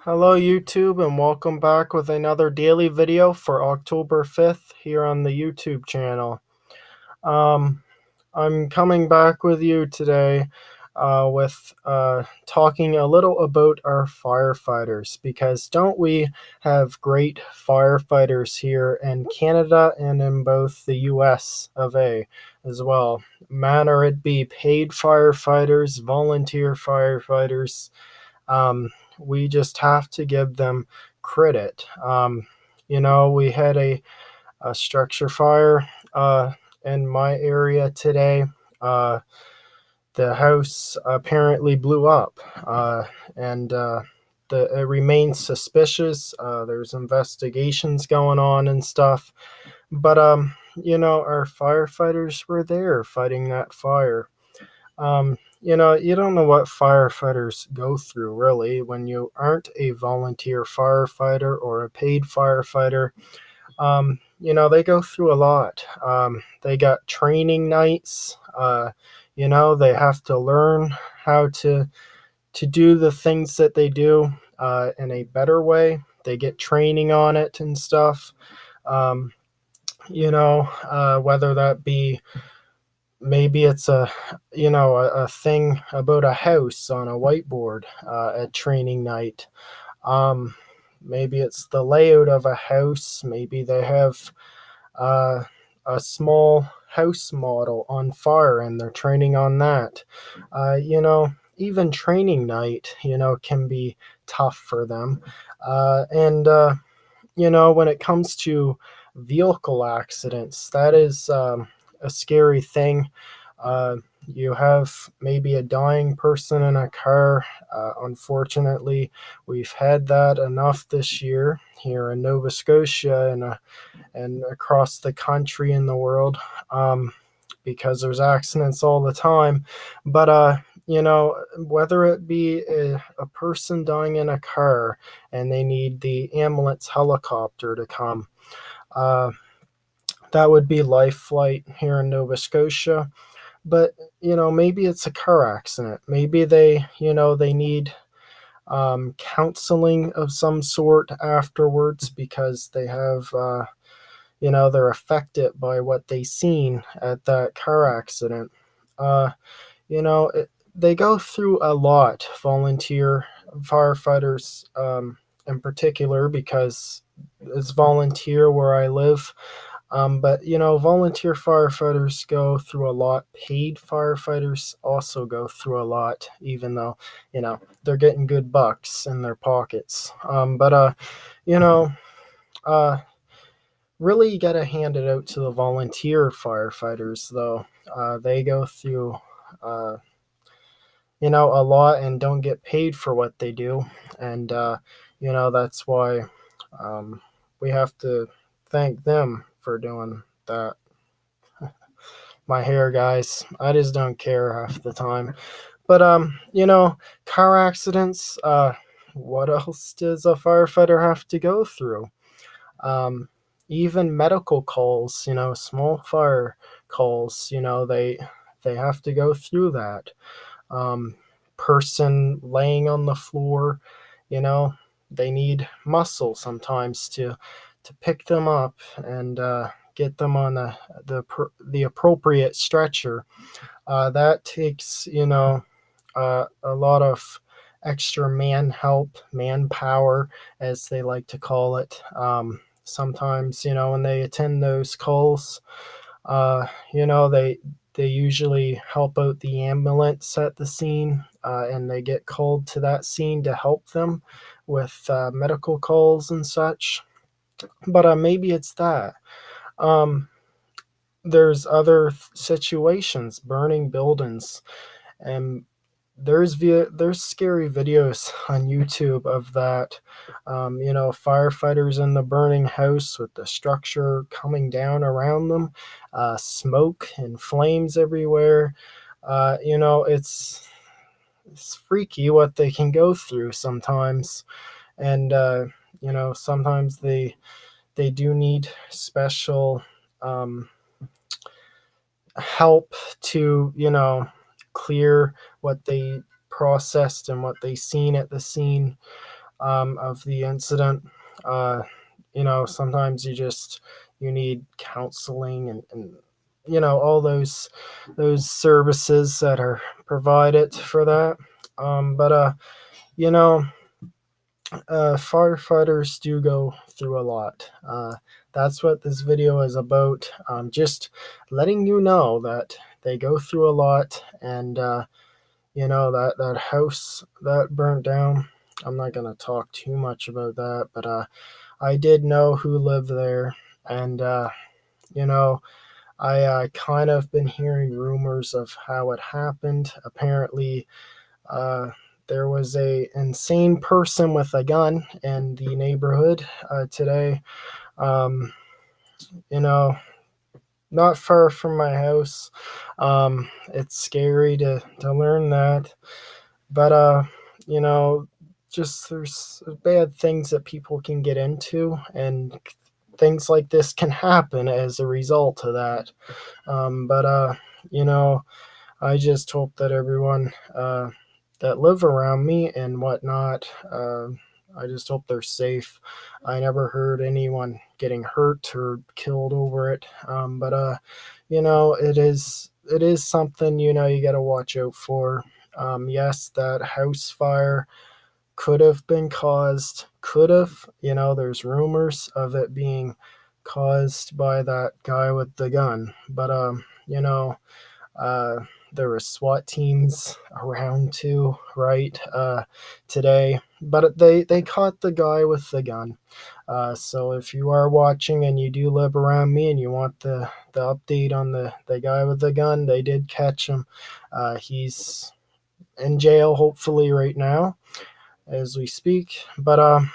Hello YouTube and welcome back with another daily video for October 5th here on the YouTube channel. Um, I'm coming back with you today with talking a little about our firefighters, because don't we have great firefighters here in Canada and in both the US of A as well. Matter it be paid firefighters, volunteer firefighters, we just have to give them credit. We had a structure fire in my area today. Uh, the house apparently blew up, and it remains suspicious. There's investigations going on and stuff, but our firefighters were there fighting that fire. You don't know what firefighters go through really when you aren't a volunteer firefighter or a paid firefighter. They go through a lot. They got training nights. They have to learn how to do the things that they do in a better way. They get training on it and stuff. Um, whether that be maybe it's a thing about a house on a whiteboard at training night. um, Maybe it's the layout of a house. Maybe they have uh, a small house model on fire and they're training on that. Even training night can be tough for them. And when it comes to vehicle accidents, that is a scary thing. You have maybe a dying person in a car. Unfortunately, we've had that enough this year here in Nova Scotia and across the country and the world, because there's accidents all the time. But whether it be a person dying in a car and they need the ambulance helicopter to come, uh, that would be life flight here in Nova Scotia. But maybe it's a car accident. Maybe they need counseling of some sort afterwards because they have they're affected by what they seen at that car accident. uh, they go through a lot, volunteer firefighters, in particular, because it's volunteer where I live. But volunteer firefighters go through a lot. Paid firefighters also go through a lot, even though they're getting good bucks in their pockets. But you know, uh, really, you got to hand it out to the volunteer firefighters, though. They go through, uh, a lot and don't get paid for what they do, and that's why um, we have to thank them for doing that. My hair, guys, I just don't care half the time. But car accidents. What else does a firefighter have to go through? um, Even medical calls, small fire calls, they have to go through that. um, Person laying on the floor, you know they need muscle sometimes to pick them up and get them on the appropriate stretcher. That takes a lot of extra man help, manpower, as they like to call it. Sometimes, when they attend those calls, they usually help out the ambulance at the scene, and they get called to that scene to help them with medical calls and such. But maybe it's that. Um, there's other situations, burning buildings, and there's scary videos on YouTube of that. Firefighters in the burning house with the structure coming down around them, smoke and flames everywhere. It's freaky what they can go through sometimes, and sometimes they do need special um, help to clear what they processed and what they seen at the scene. of the incident. Uh, sometimes you need counseling and all those services that are provided for that. But you know, firefighters do go through a lot. That's what this video is about. Just letting you know that they go through a lot, and that house that burnt down. I'm not gonna talk too much about that, but I did know who lived there, and you know, I kind of been hearing rumors of how it happened. Apparently, uh, there was a insane person with a gun in the neighborhood today. Um, you know, not far from my house. It's scary to learn that, but you know, just there's bad things that people can get into, and things like this can happen as a result of that. But you know, I just hope that everyone that live around me and whatnot, I just hope they're safe. I never heard anyone getting hurt or killed over it. But it is something you got to watch out for. Yes, that house fire could have been caused. Could have. There's rumors of it being caused by that guy with the gun. But you know uh, there were SWAT teams around too, right? Today, but they caught the guy with the gun. So if you are watching and you do live around me and you want the update on the guy with the gun, they did catch him. He's in jail, hopefully, right now as we speak. But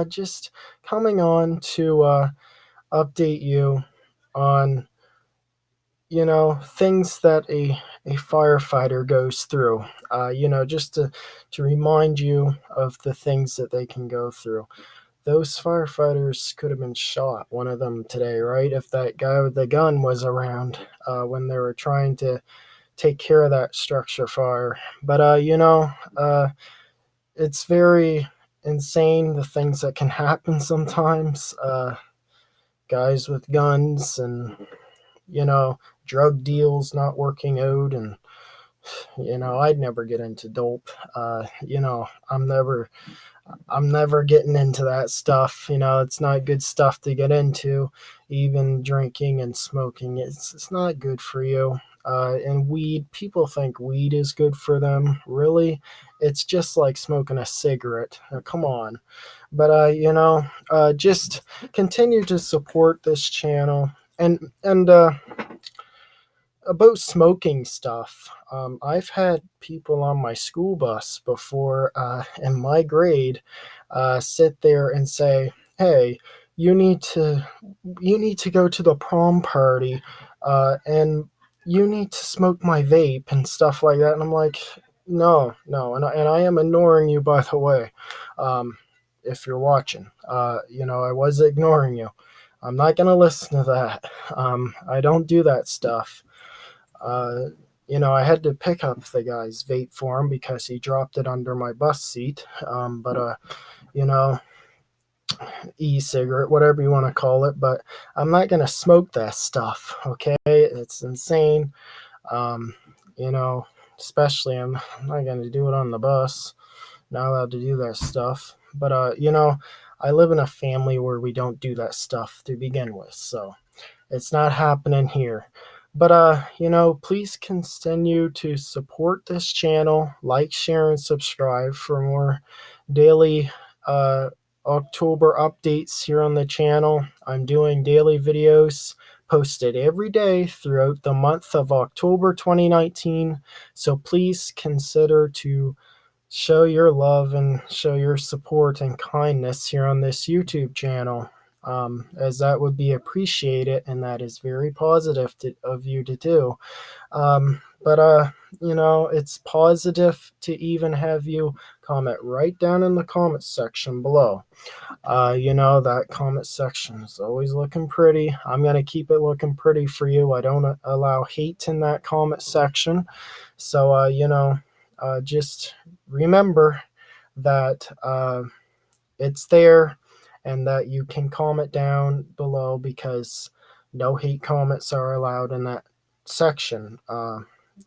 just coming on to update you on things that a firefighter goes through, just to remind you of the things that they can go through. Those firefighters could have been shot, one of them today, right? If that guy with the gun was around when they were trying to take care of that structure fire. But it's very insane the things that can happen sometimes. Guys with guns and you know, drug deals not working out, and I'd never get into dope. I'm never getting into that stuff. It's not good stuff to get into. Even drinking and smoking, it's not good for you. And weed, people think weed is good for them. Really, it's just like smoking a cigarette. Come on. But just continue to support this channel, and about smoking stuff. I've had people on my school bus before in my grade sit there and say, "Hey, you need to go to the prom party, and you need to smoke my vape and stuff like that." And I'm like, "No, no," and I am ignoring you, by the way. Um, if you're watching, I was ignoring you. I'm not gonna listen to that. I don't do that stuff. Uh, I had to pick up the guy's vape for him because he dropped it under my bus seat. But you know, e-cigarette, whatever you want to call it. But I'm not gonna smoke that stuff. Okay, it's insane. Um, you know, especially I'm not gonna do it on the bus. Not allowed to do that stuff. But I live in a family where we don't do that stuff to begin with, so it's not happening here. But please continue to support this channel, like, share, and subscribe for more daily uh, October updates here on the channel. I'm doing daily videos posted every day throughout the month of October 2019. So please consider to show your love and show your support and kindness here on this YouTube channel, as that would be appreciated, and that is very positive of you to do. But it's positive to even have you comment right down in the comment section below. That comment section is always looking pretty. I'm going to keep it looking pretty for you. I don't allow hate in that comment section. So, just remember that it's there and that you can comment down below, because no hate comments are allowed in that section.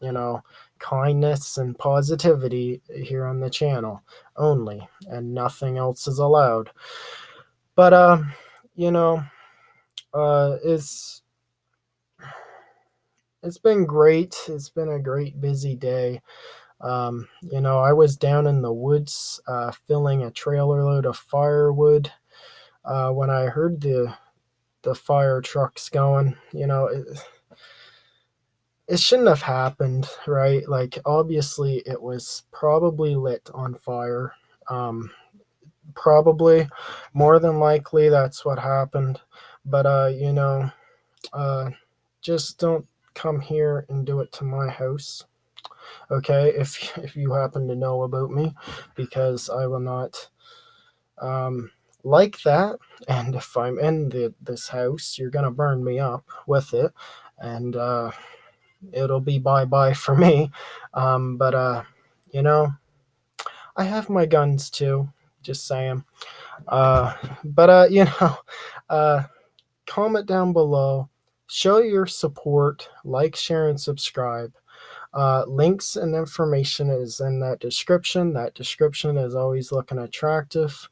You know, kindness and positivity here on the channel only, and nothing else is allowed. But you know, it's been great. It's been a great busy day. You know, I was down in the woods filling a trailer load of firewood when I heard the fire trucks going. You know, it shouldn't have happened, right? Like, obviously, it was probably lit on fire. Probably, more than likely, that's what happened. But you know, uh, just don't come here and do it to my house, okay? If you happen to know about me, because I will not like that. And if I'm in this house, you're gonna burn me up with it, and it'll be bye bye for me. But you know, I have my guns too. Just saying. But you know, uh, comment down below. Show your support. Like, share, and subscribe. Links and information is in that description. That description is always looking attractive.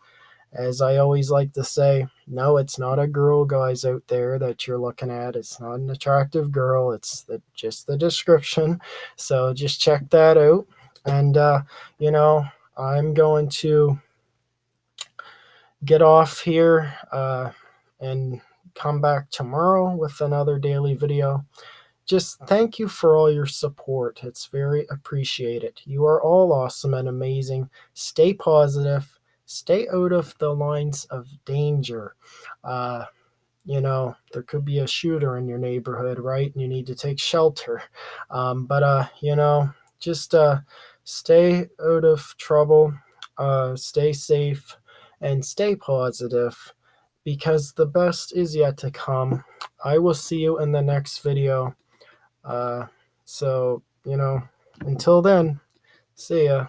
As I always like to say, no, it's not a girl, guys, out there that you're looking at. It's not an attractive girl. It's just the description. So just check that out. And, you know, I'm going to get off here and come back tomorrow with another daily video. Just thank you for all your support. It's very appreciated. You are all awesome and amazing. Stay positive. Stay out of the lines of danger. Uh, you know, there could be a shooter in your neighborhood, right? And you need to take shelter. But, you know, just stay out of trouble, stay safe, and stay positive, because the best is yet to come. I will see you in the next video. So, you know, until then, see ya.